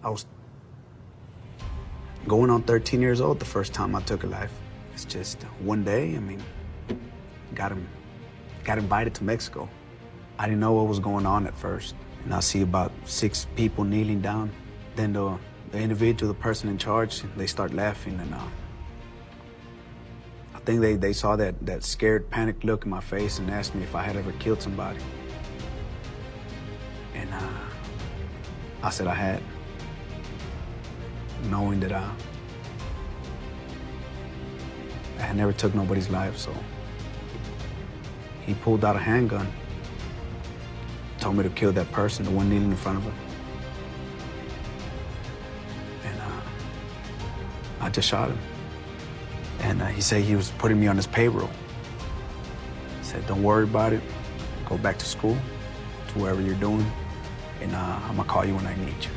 I was going on 13 years old the first time I took a life. It's just one day, I mean, got invited to Mexico. I didn't know what was going on at first. And I see about 6 people kneeling down. Then the individual, the person in charge, they start laughing, and I think they saw that scared, panicked look in my face and asked me if I had ever killed somebody. And I said I had, knowing that I had never took nobody's life. So he pulled out a handgun, told me to kill that person, the one kneeling in front of him. And I just shot him. And he said he was putting me on his payroll. He said, don't worry about it. Go back to school, to wherever you're doing, and I'm gonna call you when I need you.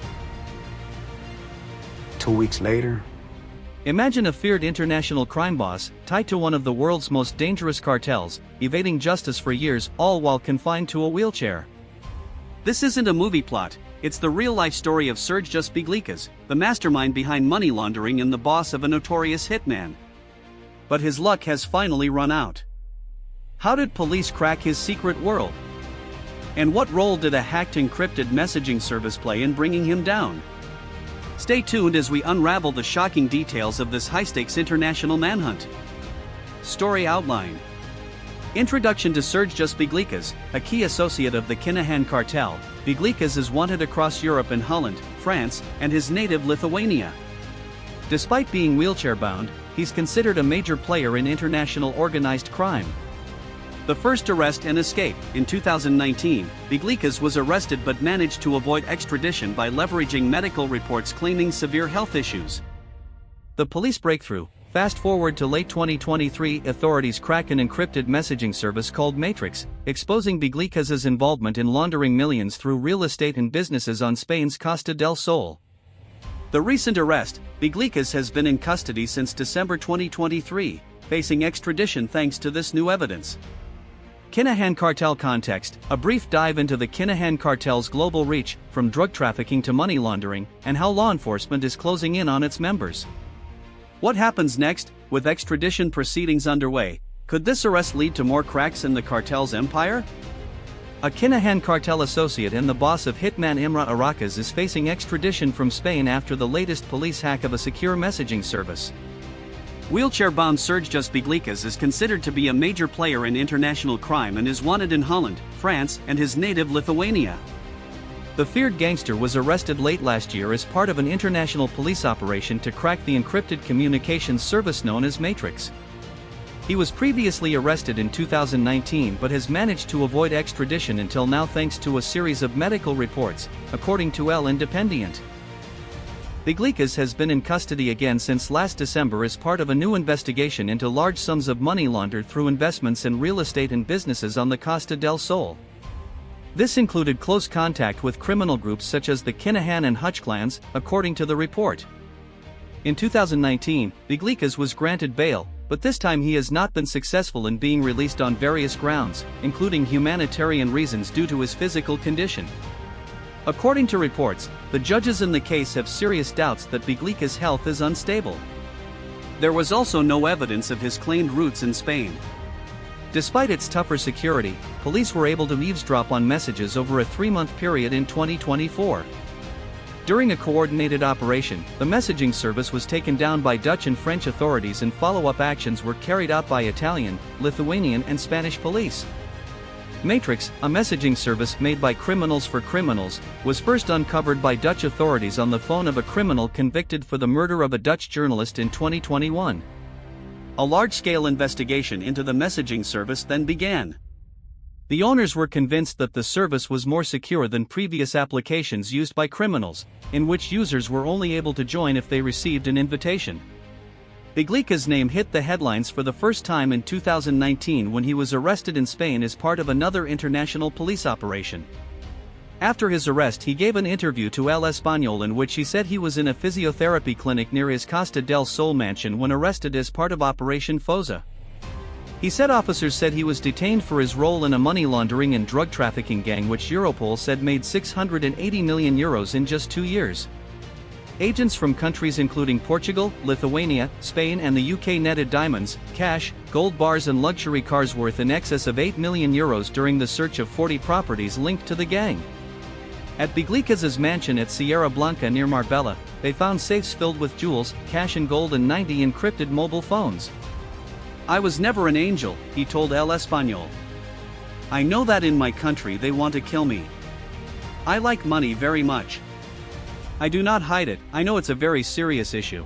2 weeks later. Imagine a feared international crime boss, tied to one of the world's most dangerous cartels, evading justice for years, all while confined to a wheelchair. This isn't a movie plot, it's the real-life story of Sergius Beglikas, the mastermind behind money laundering and the boss of a notorious hitman. But his luck has finally run out. How did police crack his secret world? And what role did a hacked encrypted messaging service play in bringing him down? Stay tuned as we unravel the shocking details of this high-stakes international manhunt. Story outline. Introduction to Sergius Beglikas, a key associate of the Kinahan Cartel. Beglikas is wanted across Europe and Holland, France, and his native Lithuania. Despite being wheelchair-bound, he's considered a major player in international organized crime. The first arrest and escape. In 2019, Beglikas was arrested but managed to avoid extradition by leveraging medical reports claiming severe health issues. The police breakthrough. Fast forward to late 2023, authorities crack an encrypted messaging service called Matrix, exposing Beglikas' involvement in laundering millions through real estate and businesses on Spain's Costa del Sol. The recent arrest. Beglikas has been in custody since December 2023, facing extradition thanks to this new evidence. Kinahan Cartel context, a brief dive into the Kinahan Cartel's global reach, from drug trafficking to money laundering, and how law enforcement is closing in on its members. What happens next, with extradition proceedings underway? Could this arrest lead to more cracks in the cartel's empire? A Kinahan Cartel associate and the boss of Hitman Imre Arakas is facing extradition from Spain after the latest police hack of a secure messaging service. Wheelchair-bound Sergius Beglikas is considered to be a major player in international crime and is wanted in Holland, France, and his native Lithuania. The feared gangster was arrested late last year as part of an international police operation to crack the encrypted communications service known as Matrix. He was previously arrested in 2019 but has managed to avoid extradition until now thanks to a series of medical reports, according to El Independiente. Beglikas has been in custody again since last December as part of a new investigation into large sums of money laundered through investments in real estate and businesses on the Costa del Sol. This included close contact with criminal groups such as the Kinahan and Hutch clans, according to the report. In 2019, Beglikas was granted bail, but this time he has not been successful in being released on various grounds, including humanitarian reasons due to his physical condition. According to reports, the judges in the case have serious doubts that Beglikas' health is unstable. There was also no evidence of his claimed roots in Spain. Despite its tougher security, police were able to eavesdrop on messages over a 3-month period in 2024. During a coordinated operation, the messaging service was taken down by Dutch and French authorities and follow-up actions were carried out by Italian, Lithuanian and Spanish police. Matrix, a messaging service made by criminals for criminals, was first uncovered by Dutch authorities on the phone of a criminal convicted for the murder of a Dutch journalist in 2021. A large-scale investigation into the messaging service then began. The owners were convinced that the service was more secure than previous applications used by criminals, in which users were only able to join if they received an invitation. Beglikas' name hit the headlines for the first time in 2019 when he was arrested in Spain as part of another international police operation. After his arrest, he gave an interview to El Español in which he said he was in a physiotherapy clinic near his Costa del Sol mansion when arrested as part of Operation Fosa. He said officers said he was detained for his role in a money laundering and drug trafficking gang which Europol said made €680 million in just 2 years. agents from countries including Portugal, Lithuania, Spain and the UK netted diamonds, cash, gold bars and luxury cars worth in excess of €8 million during the search of 40 properties linked to the gang. At Beglikas' mansion at Sierra Blanca near Marbella, they found safes filled with jewels, cash and gold and 90 encrypted mobile phones. I was never an angel, he told El Español. I know that in my country they want to kill me. I like money very much. I do not hide it, I know it's a very serious issue.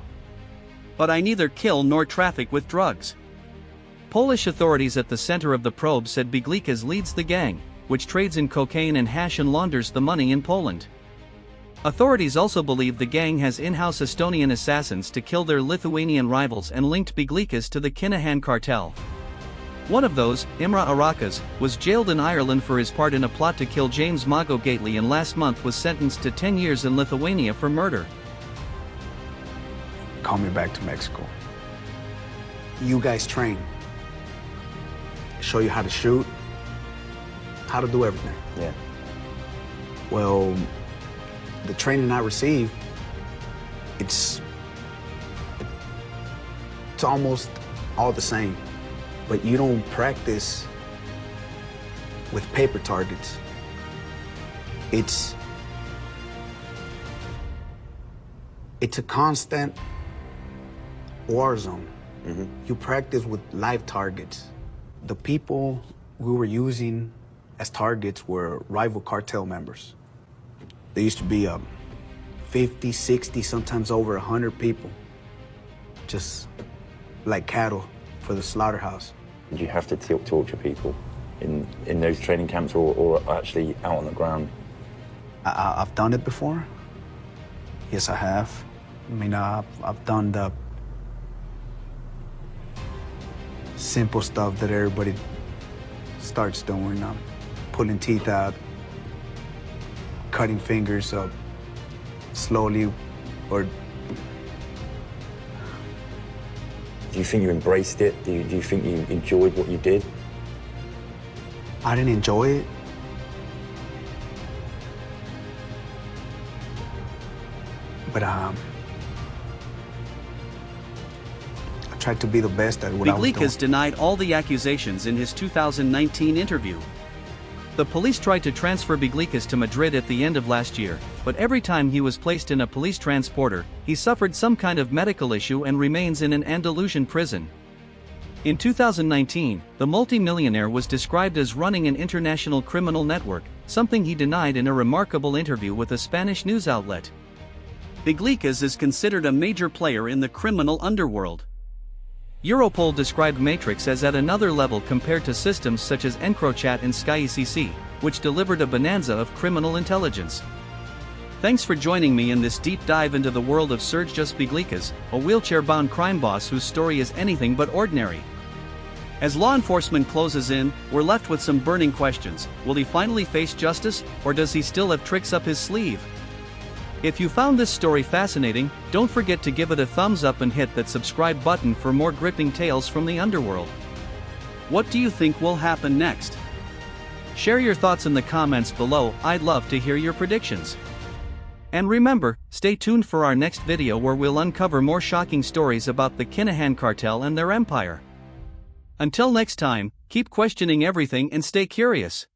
But I neither kill nor traffic with drugs. Polish authorities at the center of the probe said Beglikas leads the gang, which trades in cocaine and hash and launders the money in Poland. Authorities also believe the gang has in-house Estonian assassins to kill their Lithuanian rivals and linked Beglikas to the Kinahan Cartel. One of those, Imre Arakas, was jailed in Ireland for his part in a plot to kill James Mago Gately and last month was sentenced to 10 years in Lithuania for murder. Call me back to Mexico. You guys train. Show you how to shoot, how to do everything. Yeah. Well, the training I received, it's almost all the same. But you don't practice with paper targets. It's a constant war zone. Mm-hmm. You practice with live targets. The people we were using as targets were rival cartel members. There used to be 50, 60, sometimes over 100 people, just like cattle for the slaughterhouse. Did you have to torture people in those training camps or actually out on the ground? I've done it before. Yes, I have. I mean, I've done the simple stuff that everybody starts doing. Pulling teeth out, cutting fingers up slowly, or... Do you think you embraced it? Do you think you enjoyed what you did? I didn't enjoy it. But I tried to be the best at what I was doing. Beglikas denied all the accusations in his 2019 interview. The police tried to transfer Beglikas to Madrid at the end of last year, but every time he was placed in a police transporter, he suffered some kind of medical issue and remains in an Andalusian prison. In 2019, the multi-millionaire was described as running an international criminal network, something he denied in a remarkable interview with a Spanish news outlet. Beglikas is considered a major player in the criminal underworld. Europol described Matrix as at another level compared to systems such as EncroChat and SkyECC, which delivered a bonanza of criminal intelligence. Thanks for joining me in this deep dive into the world of Sergius Beglikas, a wheelchair-bound crime boss whose story is anything but ordinary. As law enforcement closes in, we're left with some burning questions. Will he finally face justice, or does he still have tricks up his sleeve? If you found this story fascinating, don't forget to give it a thumbs up and hit that subscribe button for more gripping tales from the underworld. What do you think will happen next? Share your thoughts in the comments below, I'd love to hear your predictions. And remember, stay tuned for our next video where we'll uncover more shocking stories about the Kinahan Cartel and their empire. Until next time, keep questioning everything and stay curious.